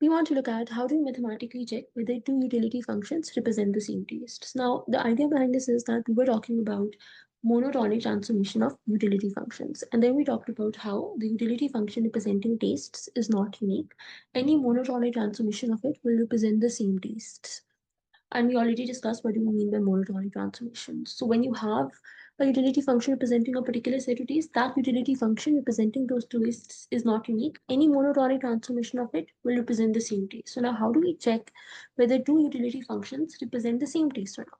we want to look at how do we mathematically check whether two utility functions represent the same tastes. Now, the idea behind this is that we were talking about monotonic transformation of utility functions, and then we talked about how the utility function representing tastes is not unique. Any monotonic transformation of it will represent the same tastes. And we already discussed what do we mean by monotonic transformations. So when you have a utility function representing a particular set of tastes, that utility function representing those tastes is not unique. Any monotonic transformation of it will represent the same taste. So now how do we check whether two utility functions represent the same taste or not?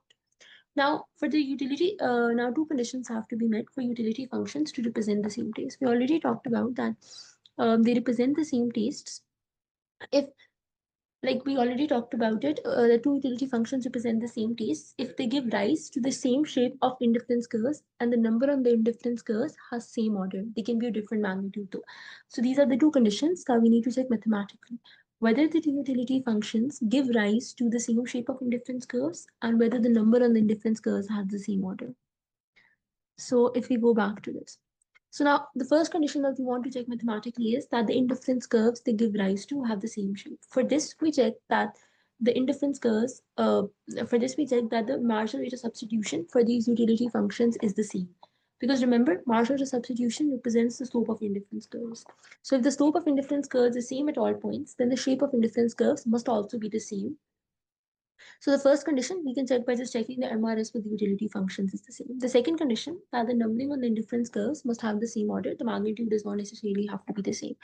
Now, for the utility, now two conditions have to be met for utility functions to represent the same taste. We already talked about that they represent the same tastes if, like we already talked about it, the two utility functions represent the same tastes if they give rise to the same shape of indifference curves and the number on the indifference curves has same order. They can be a different magnitude too. So these are the two conditions that we need to check mathematically. Whether the two utility functions give rise to the same shape of indifference curves and whether the number on the indifference curves has the same order. So if we go back to this. So now the first condition that we want to check mathematically is that the indifference curves they give rise to have the same shape. For this, we check that the indifference curves, for this we check that the marginal rate of substitution for these utility functions is the same. Because remember, marginal rate of substitution represents the slope of indifference curves. So if the slope of indifference curves is same at all points, then the shape of indifference curves must also be the same. So the first condition we can check by just checking the MRS with the utility functions is the same. The second condition that the numbering on the indifference curves must have the same order. The magnitude does not necessarily have to be the same.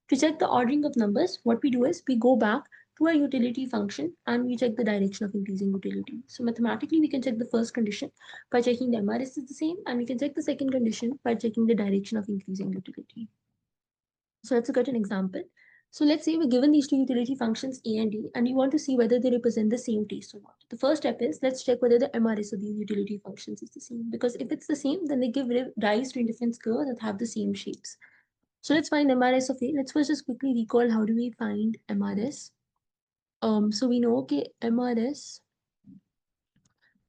To check the ordering of numbers, what we do is we go back to our utility function and we check the direction of increasing utility. So mathematically, we can check the first condition by checking the MRS is the same, and we can check the second condition by checking the direction of increasing utility. So let's look at an example. So let's say we're given these two utility functions A and D, and you want to see whether they represent the same taste or not. The first step is let's check whether the MRS of these utility functions is the same. Because if it's the same, then they give rise to indifference curves that have the same shapes. So let's find MRS of A. Let's first just quickly recall how do we find MRS. So we know okay, MRS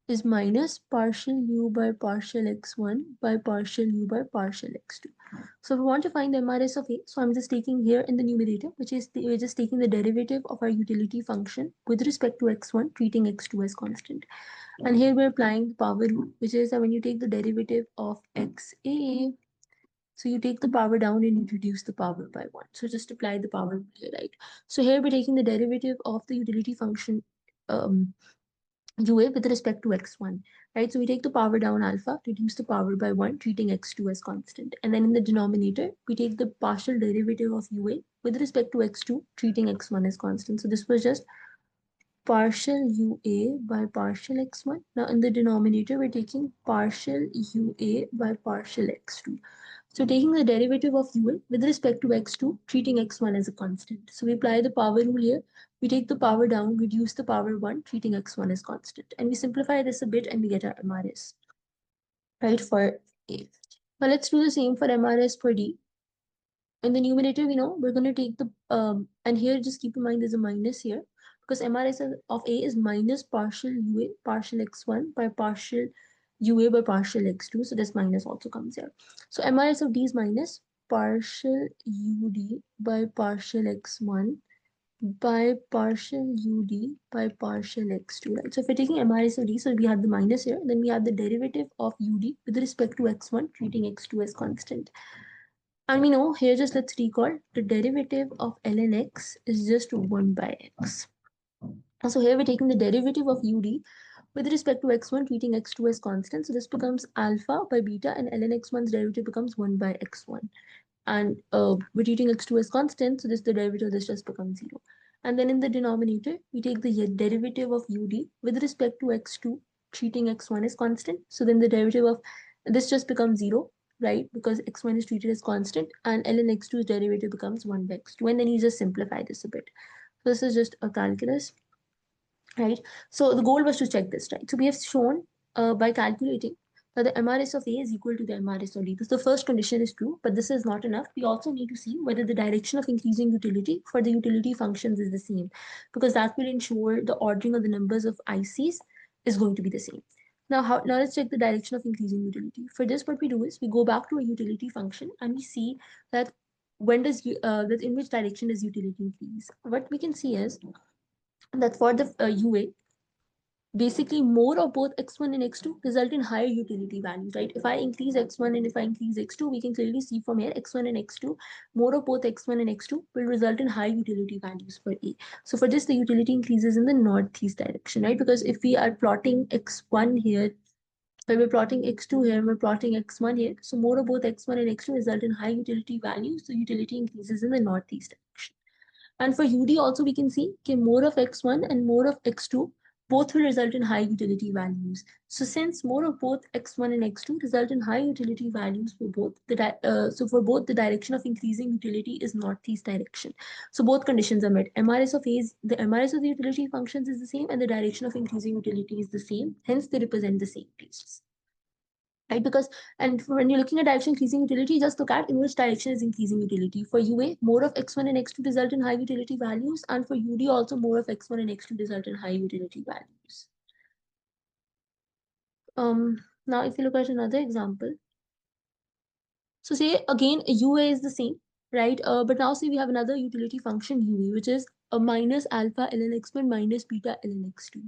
is minus partial u by partial x1 by partial u by partial x2. So if we want to find the MRS of A, so I'm just taking here in the numerator, which is we're just taking the derivative of our utility function with respect to x1, treating x2 as constant. And here we're applying the power rule, which is that when you take the derivative of xa, so you take the power down and you reduce the power by 1. So just apply the power rule here, right? So here we're taking the derivative of the utility function UA with respect to x1, right? So we take the power down alpha, reduce the power by 1, treating x2 as constant. And then in the denominator, we take the partial derivative of UA with respect to x2, treating x1 as constant. So this was just partial UA by partial x1. Now in the denominator, we're taking partial UA by partial x2. So taking the derivative of UA with respect to x2, treating x1 as a constant. So we apply the power rule here. We take the power down, reduce the power 1, treating x1 as constant. And we simplify this a bit and we get our MRS, right, for A. Now let's do the same for MRS for D. In the numerator, we know we're going to take the, and here just keep in mind there's a minus here because MRS of A is minus partial UA, partial x1 by partial UA by partial x2. So this minus also comes here. So MRS of D is minus partial UD by partial x1 by partial UD by partial x2, right? So if we're taking MRS of D, so we have the minus here, then we have the derivative of UD with respect to x1, treating x2 as constant. And we know here, just let's recall the derivative of ln x is just 1 by x. So here we're taking the derivative of ud with respect to x1, treating x2 as constant. So this becomes alpha by beta, and ln x1's derivative becomes 1 by x1. And we're treating x2 as constant, so this the derivative of this just becomes 0. And then in the denominator, we take the derivative of ud with respect to x2, treating x1 as constant. So then the derivative of this just becomes 0, right? Because x1 is treated as constant, and ln x2's derivative becomes 1 by x2. And then you just simplify this a bit. So this is just a calculus, right? So the goal was to check this, right? So we have shown by calculating that the MRS of A is equal to the MRS of D. This the first condition is true, but this is not enough. We also need to see whether the direction of increasing utility for the utility functions is the same, because that will ensure the ordering of the numbers of ICs is going to be the same. Now let's check the direction of increasing utility. For this, what we do is we go back to a utility function and we see that when does that in which direction does utility increase? What we can see is that for the UA, basically more of both x1 and x2 result in higher utility values, right? If I increase x1 and if I increase x2, we can clearly see from here x1 and x2, more of both x1 and x2 will result in high utility values for A. So for this, the utility increases in the northeast direction, right? Because if we are plotting x1 here, when we're plotting x2 here, and we're plotting x1 here, so more of both x1 and x2 result in high utility values, so utility increases in the northeast direction. And for UD also we can see okay, more of x1 and more of x2 both will result in high utility values. So since more of both x1 and x2 result in high utility values for both so for both the direction of increasing utility is northeast direction. So both conditions are met. MRS of A is the MRS of the utility functions is the same and the direction of increasing utility is the same. Hence they represent the same tastes, right? Because and when you're looking at direction increasing utility, just look at in which direction is increasing utility. For UA, more of x1 and x2 result in high utility values, and for UD also more of x1 and x2 result in high utility values. Now if you look at another example, so say again UA is the same, right? But now say we have another utility function UA, which is a minus alpha ln x1 minus beta ln x2.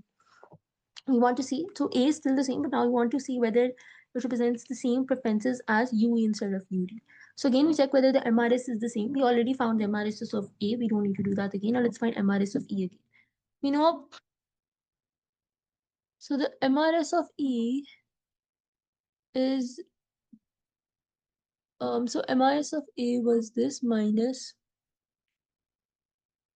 We want to see, so A is still the same, but now we want to see whether it represents the same preferences as UE instead of UD. So again, we check whether the MRS is the same. We already found the MRS of A. We don't need to do that again. Now let's find MRS of E again. We know, so the MRS of E is, so MRS of A was this minus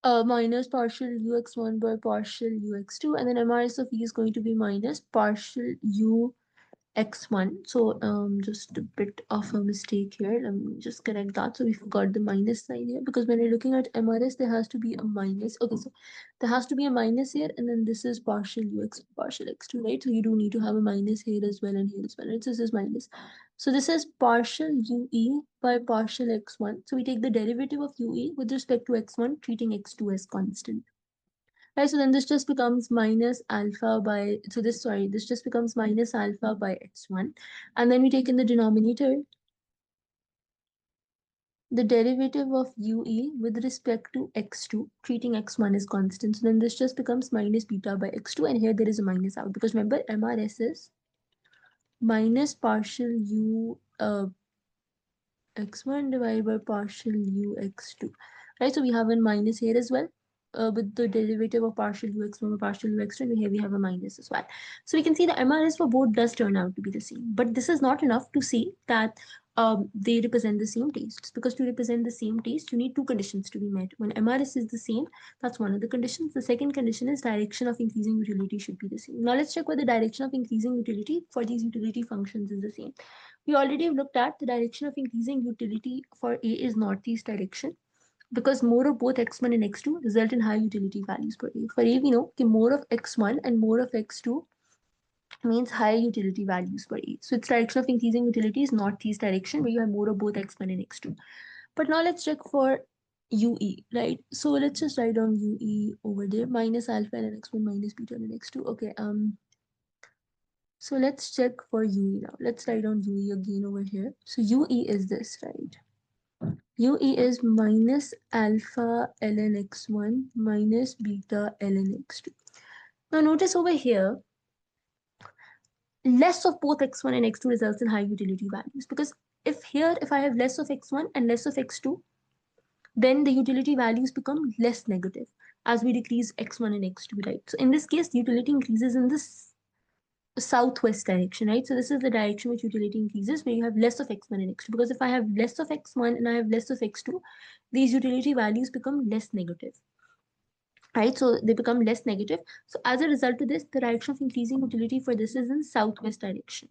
partial ux1 by partial ux2, and then MRS of E is going to be minus partial u x1. So just a bit of a mistake here. Let me just correct that. So we forgot the minus sign here because when you're looking at MRS, there has to be a minus. Okay, so there has to be a minus here, and then this is partial ux, partial x2, right? So you do need to have a minus here as well and here as well, right? So this is minus. So this is partial ue by partial x1. So we take the derivative of ue with respect to x1, treating x2 as constant. Right, so then this just becomes minus alpha by, so this, sorry, this just becomes minus alpha by x1. And then we take in the denominator the derivative of ue with respect to x2, treating x1 as constant. So then this just becomes minus beta by x2, and here there is a minus out because remember MRS is minus partial u x1 divided by partial u x2, right? So we have a minus here as well. With the derivative of partial ux1 or partial ux2, and here we have a minus as well. So we can see the MRS for both does turn out to be the same, but this is not enough to say that they represent the same tastes, because to represent the same taste, you need two conditions to be met. When MRS is the same, that's one of the conditions. The second condition is direction of increasing utility should be the same. Now let's check whether the direction of increasing utility for these utility functions is the same. We already have looked at the direction of increasing utility for A is northeast direction, because more of both x1 and x2 result in high utility values for A. For A, we know that more of x1 and more of x2 means higher utility values for A. So its direction of increasing utility is northeast direction, where you have more of both x1 and x2. But now let's check for UE, right? So let's just write down UE over there, minus alpha and x1 minus beta and x2. Okay, so let's check for UE now. Let's write down UE again over here. So UE is this, right? UE is minus alpha ln x1 minus beta ln x2. Now notice over here, less of both x1 and x2 results in high utility values, because if I have less of x1 and less of x2, then the utility values become less negative as we decrease x1 and x2, right? So in this case, the utility increases in this southwest direction, right? So this is the direction which utility increases, where you have less of x1 and x2, because if I have less of x1 and I have less of x2, these utility values become less negative, right? So they become less negative. So as a result of this, the direction of increasing utility for this is in southwest direction.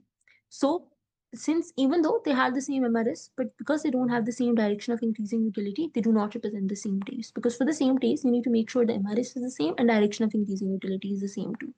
So since even though they have the same MRS, but because they don't have the same direction of increasing utility, they do not represent the same taste. Because for the same taste, you need to make sure the MRS is the same and direction of increasing utility is the same too.